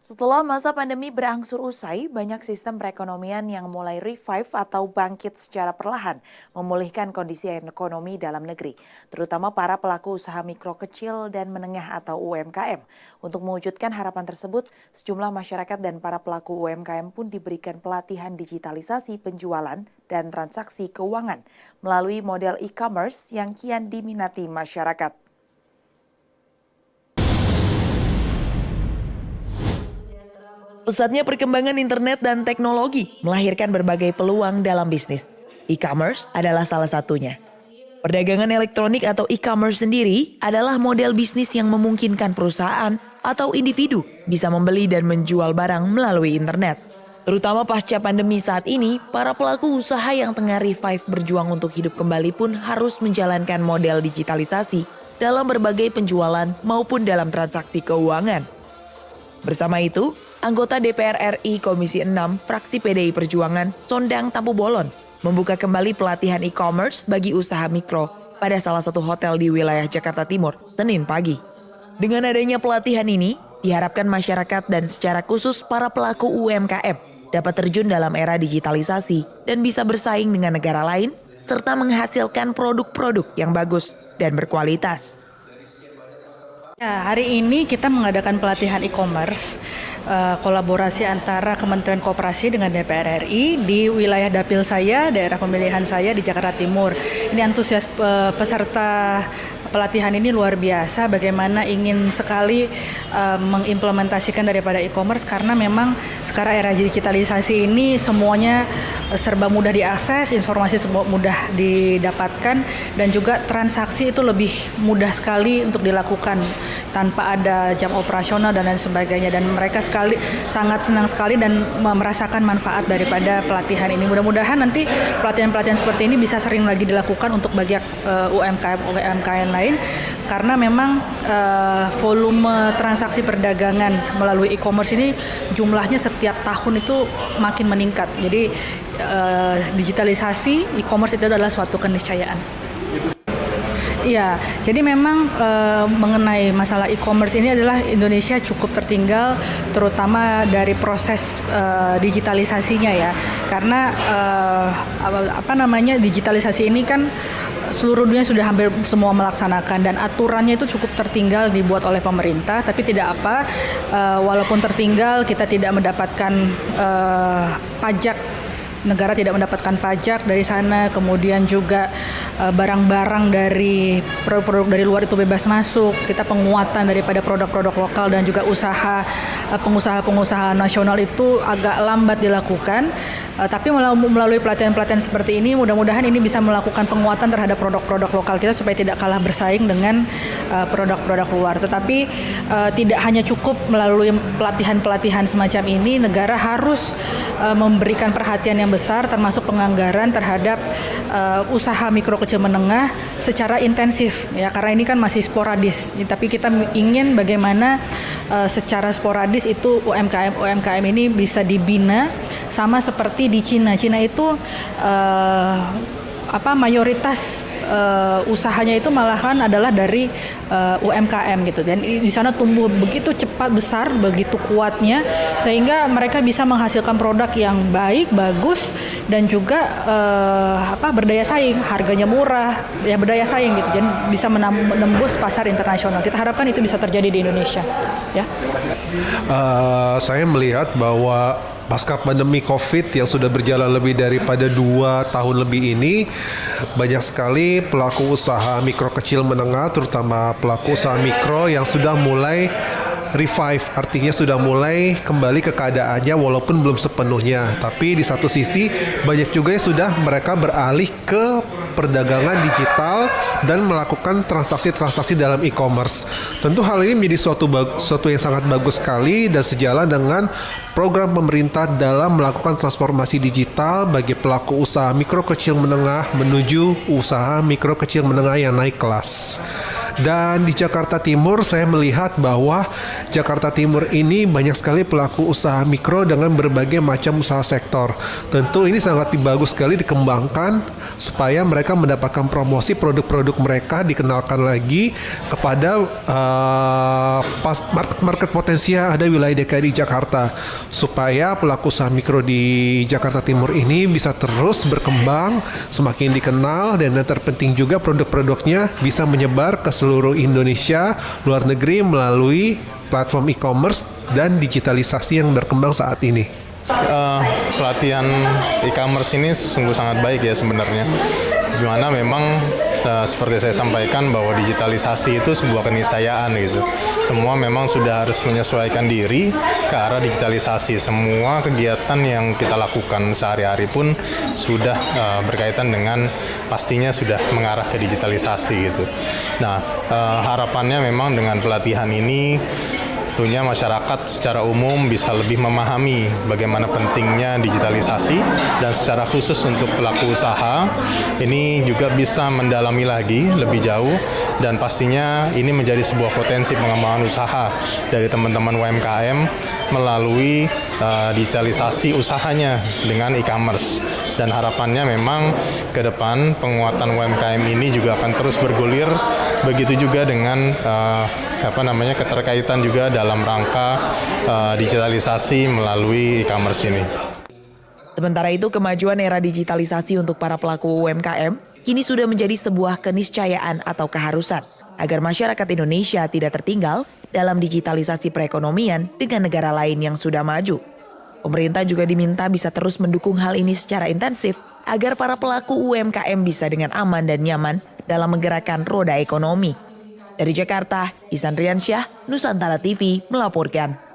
Setelah masa pandemi berangsur usai, banyak sistem perekonomian yang mulai revive atau bangkit secara perlahan, memulihkan kondisi ekonomi dalam negeri, terutama para pelaku usaha mikro kecil dan menengah atau UMKM. Untuk mewujudkan harapan tersebut, sejumlah masyarakat dan para pelaku UMKM pun diberikan pelatihan digitalisasi penjualan dan transaksi keuangan melalui model e-commerce yang kian diminati masyarakat. Pesatnya perkembangan internet dan teknologi melahirkan berbagai peluang dalam bisnis. E-commerce adalah salah satunya. Perdagangan elektronik atau e-commerce sendiri adalah model bisnis yang memungkinkan perusahaan atau individu bisa membeli dan menjual barang melalui internet. Terutama pasca pandemi saat ini, para pelaku usaha yang tengah revive berjuang untuk hidup kembali pun harus menjalankan model digitalisasi dalam berbagai penjualan maupun dalam transaksi keuangan. Bersama itu, anggota DPR RI Komisi 6 fraksi PDI Perjuangan, Sondang Tampu Bolon, membuka kembali pelatihan e-commerce bagi usaha mikro pada salah satu hotel di wilayah Jakarta Timur, Senin pagi. Dengan adanya pelatihan ini, diharapkan masyarakat dan secara khusus para pelaku UMKM dapat terjun dalam era digitalisasi dan bisa bersaing dengan negara lain, serta menghasilkan produk-produk yang bagus dan berkualitas. Ya, hari ini kita mengadakan pelatihan e-commerce kolaborasi antara Kementerian Koperasi dengan DPR RI di wilayah dapil saya, daerah pemilihan saya di Jakarta Timur. Ini antusias peserta pelatihan ini luar biasa, bagaimana ingin sekali mengimplementasikan daripada e-commerce karena memang sekarang era digitalisasi ini semuanya serba mudah diakses, informasi mudah didapatkan dan juga transaksi itu lebih mudah sekali untuk dilakukan tanpa ada jam operasional dan lain sebagainya, dan mereka sangat senang sekali dan merasakan manfaat daripada pelatihan ini. Mudah-mudahan nanti pelatihan-pelatihan seperti ini bisa sering lagi dilakukan untuk bagi UMKM lain karena memang volume transaksi perdagangan melalui e-commerce ini jumlahnya setiap tahun itu makin meningkat. Jadi digitalisasi e-commerce itu adalah suatu keniscayaan. Iya, jadi memang mengenai masalah e-commerce ini adalah Indonesia cukup tertinggal, terutama dari proses digitalisasinya ya, karena digitalisasi ini kan seluruh dunia sudah hampir semua melaksanakan dan aturannya itu cukup tertinggal dibuat oleh pemerintah, tapi tidak apa, walaupun tertinggal kita tidak mendapatkan pajak. Negara tidak mendapatkan pajak dari sana, kemudian juga barang-barang dari produk-produk dari luar itu bebas masuk. Kita penguatan daripada produk-produk lokal dan juga pengusaha-pengusaha nasional itu agak lambat dilakukan. Tapi melalui pelatihan-pelatihan seperti ini, mudah-mudahan ini bisa melakukan penguatan terhadap produk-produk lokal kita supaya tidak kalah bersaing dengan produk-produk luar. Tetapi tidak hanya cukup melalui pelatihan-pelatihan semacam ini, negara harus memberikan perhatian yang besar termasuk penganggaran terhadap usaha mikro kecil menengah secara intensif ya, karena ini kan masih sporadis, tapi kita ingin bagaimana secara sporadis itu UMKM ini bisa dibina sama seperti di Cina. Cina itu mayoritas usahanya itu malahan adalah dari UMKM gitu, dan di sana tumbuh begitu cepat besar, begitu kuatnya sehingga mereka bisa menghasilkan produk yang baik, bagus dan juga berdaya saing, harganya murah, ya berdaya saing gitu, dan bisa menembus pasar internasional. Kita harapkan itu bisa terjadi di Indonesia ya. Saya melihat bahwa pasca pandemi COVID yang sudah berjalan lebih daripada 2 tahun lebih ini, banyak sekali pelaku usaha mikro kecil menengah, terutama pelaku usaha mikro yang sudah mulai revive, artinya sudah mulai kembali ke keadaannya walaupun belum sepenuhnya. Tapi di satu sisi banyak juga yang sudah mereka beralih ke perdagangan digital dan melakukan transaksi-transaksi dalam e-commerce. Tentu hal ini menjadi suatu yang sangat bagus sekali dan sejalan dengan program pemerintah dalam melakukan transformasi digital bagi pelaku usaha mikro kecil menengah menuju usaha mikro kecil menengah yang naik kelas. Dan di Jakarta Timur saya melihat bahwa Jakarta Timur ini banyak sekali pelaku usaha mikro dengan berbagai macam usaha sektor. Tentu ini sangat bagus sekali dikembangkan supaya mereka mendapatkan promosi produk-produk mereka, dikenalkan lagi kepada market potensial ada wilayah DKI Jakarta, supaya pelaku usaha mikro di Jakarta Timur ini bisa terus berkembang, semakin dikenal, dan yang terpenting juga produk-produknya bisa menyebar ke seluruh Indonesia, luar negeri melalui platform e-commerce dan digitalisasi yang berkembang saat ini. Pelatihan e-commerce ini sungguh sangat baik ya sebenarnya. Dimana memang seperti saya sampaikan bahwa digitalisasi itu sebuah keniscayaan gitu. Semua memang sudah harus menyesuaikan diri ke arah digitalisasi. Semua kegiatan yang kita lakukan sehari-hari pun sudah berkaitan dengan pastinya sudah mengarah ke digitalisasi gitu. Nah, harapannya memang dengan pelatihan ini tentunya masyarakat secara umum bisa lebih memahami bagaimana pentingnya digitalisasi, dan secara khusus untuk pelaku usaha ini juga bisa mendalami lagi lebih jauh, dan pastinya ini menjadi sebuah potensi pengembangan usaha dari teman-teman UMKM melalui digitalisasi usahanya dengan e-commerce. Dan harapannya memang ke depan penguatan UMKM ini juga akan terus bergulir, begitu juga dengan keterkaitan juga dalam rangka digitalisasi melalui e-commerce ini. Sementara itu, kemajuan era digitalisasi untuk para pelaku UMKM kini sudah menjadi sebuah keniscayaan atau keharusan agar masyarakat Indonesia tidak tertinggal dalam digitalisasi perekonomian dengan negara lain yang sudah maju. Pemerintah juga diminta bisa terus mendukung hal ini secara intensif agar para pelaku UMKM bisa dengan aman dan nyaman dalam menggerakkan roda ekonomi. Dari Jakarta, Ihsan Riansyah, Nusantara TV melaporkan.